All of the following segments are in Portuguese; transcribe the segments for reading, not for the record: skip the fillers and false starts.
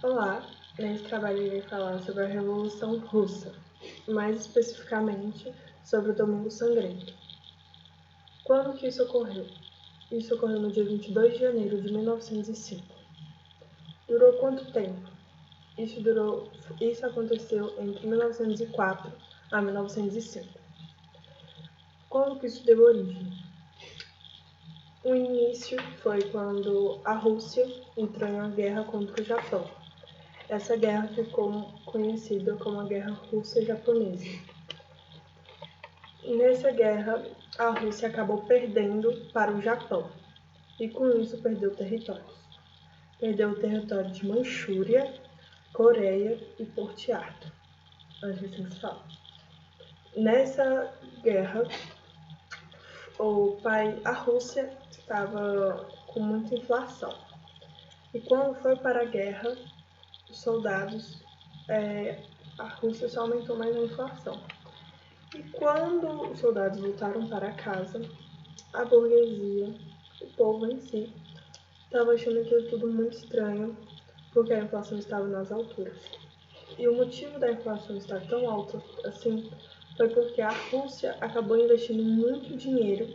Olá, nesse trabalho eu irei falar sobre a Revolução Russa, mais especificamente sobre o Domingo Sangrento. Quando que isso ocorreu? Isso ocorreu no dia 22 de janeiro de 1905. Durou quanto tempo? Isso aconteceu entre 1904 a 1905. Como que isso deu origem? O início foi quando a Rússia entrou em uma guerra contra o Japão. Essa guerra ficou conhecida como a Guerra Russa-Japonesa. Nessa guerra, a Rússia acabou perdendo para o Japão e com isso perdeu territórios. Perdeu o território de Manchúria, Coreia e Porto Arthur, assim se fala. Nessa guerra, a Rússia estava com muita inflação. E quando foi para a guerra, os soldados, a Rússia só aumentou mais a inflação. E quando os soldados voltaram para casa, a burguesia, o povo em si, estava achando aquilo tudo muito estranho, porque a inflação estava nas alturas. E o motivo da inflação estar tão alta assim foi porque a Rússia acabou investindo muito dinheiro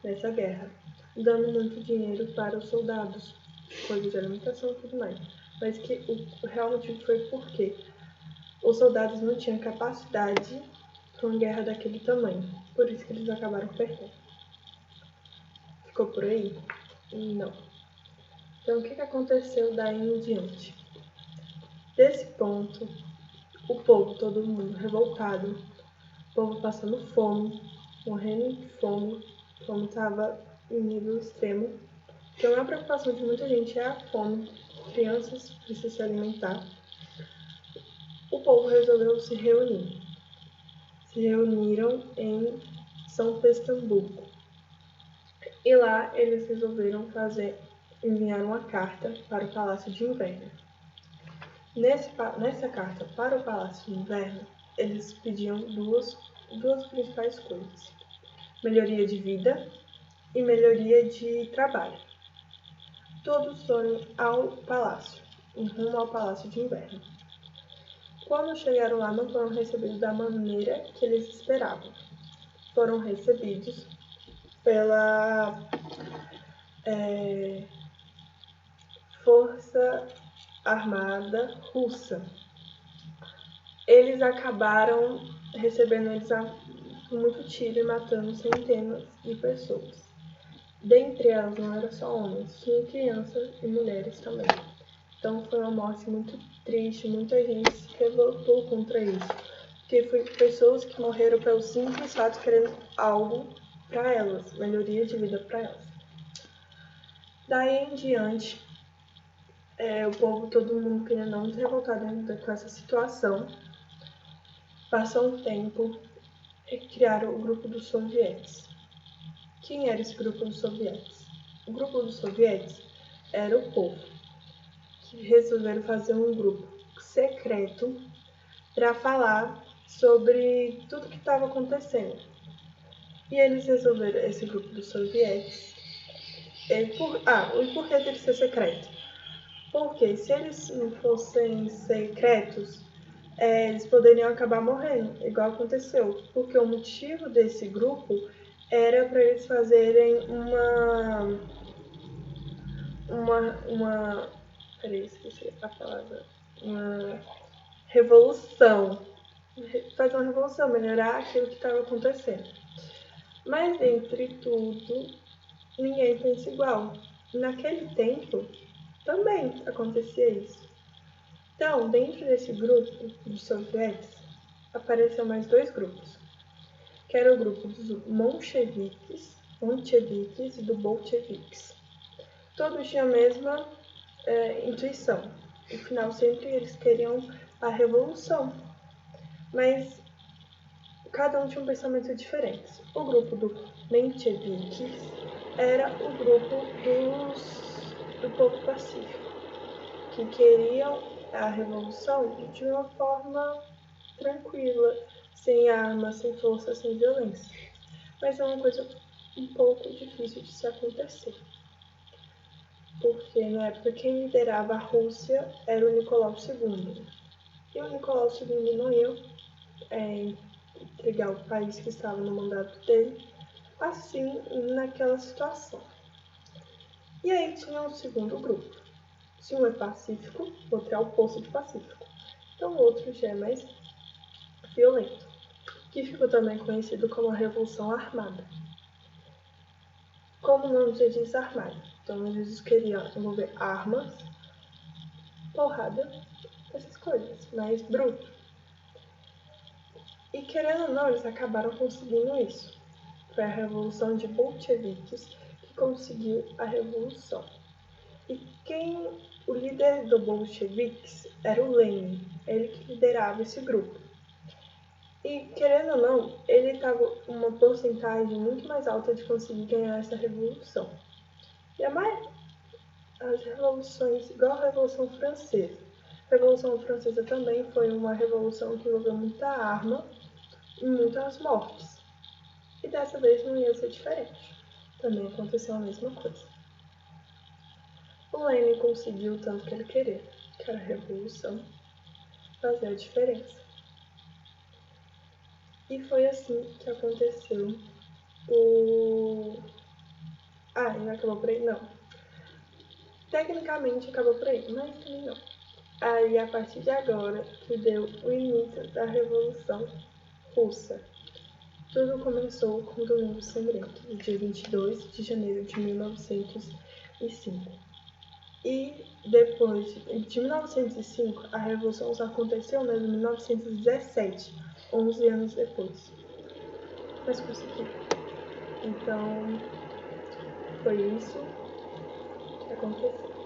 nessa guerra, dando muito dinheiro para os soldados, coisas de alimentação e tudo mais. Mas que o real motivo foi porque os soldados não tinham capacidade para uma guerra daquele tamanho, por isso que eles acabaram perdendo. Ficou por aí? Não. Então, o que aconteceu daí em diante? Desse ponto, o povo, todo mundo revoltado, o povo passando fome, morrendo de fome, a fome estava em nível extremo. Então, a preocupação de muita gente é a fome, crianças precisam se alimentar. O povo resolveu se reunir. Se reuniram em São Petersburgo. E lá eles resolveram enviar uma carta para o Palácio de Inverno. Nessa carta para o Palácio de Inverno, eles pediam duas principais coisas: melhoria de vida e melhoria de trabalho. Todos foram ao palácio, em rumo ao Palácio de Inverno. Quando chegaram lá, não foram recebidos da maneira que eles esperavam. Foram recebidos pela Força Armada Russa. Eles acabaram recebendo eles com muito tiro e matando centenas de pessoas. Dentre elas não eram só homens, tinha crianças e mulheres também. Então foi uma morte muito triste, muita gente se revoltou contra isso. Porque foi pessoas que morreram pelo simples fato de querendo algo para elas, melhoria de vida para elas. Daí em diante, o povo, todo mundo queria não se revoltar com essa situação. Passou um tempo e criaram o grupo dos sovietes. Quem era esse grupo dos sovietes? O grupo dos sovietes era o povo, que resolveram fazer um grupo secreto para falar sobre tudo que estava acontecendo. E eles resolveram, esse grupo dos sovietes, por que dele ser secreto? Porque se eles não fossem secretos, eles poderiam acabar morrendo, igual aconteceu. Porque o motivo desse grupo era para eles fazerem uma revolução. Fazer uma revolução, melhorar aquilo que estava acontecendo. Mas, entre tudo, ninguém pensa igual. Naquele tempo, também acontecia isso. Então, dentro desse grupo dos sovietes, apareceram mais dois grupos, que era o grupo dos moncheviques e do bolcheviques. Todos tinham a mesma intuição. No final, sempre eles queriam a revolução, mas cada um tinha um pensamento diferente. O grupo do mencheviques era o grupo do povo pacífico, que queriam a revolução de uma forma tranquila, sem armas, sem força, sem violência. Mas é uma coisa um pouco difícil de se acontecer. porque na época quem liderava a Rússia era o Nicolau II. E o Nicolau II não ia entregar o país que estava no mandato dele assim naquela situação. E aí tinha um segundo grupo. Se um é pacífico, o outro é o oposto de pacífico. Então o outro já é mais violento, que ficou também conhecido como a Revolução Armada. Como o nome já diz, armada. Então eles queriam envolver armas, porrada, essas coisas, mais bruto. E querendo ou não, eles acabaram conseguindo isso. Foi a Revolução de Bolcheviques que conseguiu a Revolução. E o líder do bolcheviques era o Lenin, ele que liderava esse grupo. E, querendo ou não, ele estava com uma porcentagem muito mais alta de conseguir ganhar essa revolução. E as revoluções, igual a Revolução Francesa. A Revolução Francesa também foi uma revolução que envolveu muita arma e muitas mortes. E dessa vez não ia ser diferente. Também aconteceu a mesma coisa. O Lenin conseguiu o tanto que ele queria, que era a revolução, fazer a diferença. E foi assim que aconteceu e acabou por aí? Não. Tecnicamente acabou por aí, mas também não. Aí, a partir de agora, que deu o início da Revolução Russa. Tudo começou com o Domingo Sangrento, no dia 22 de janeiro de 1905. E depois de 1905, a Revolução só aconteceu mesmo em 1917, 11 anos depois. Mas consegui. Então, foi isso que aconteceu.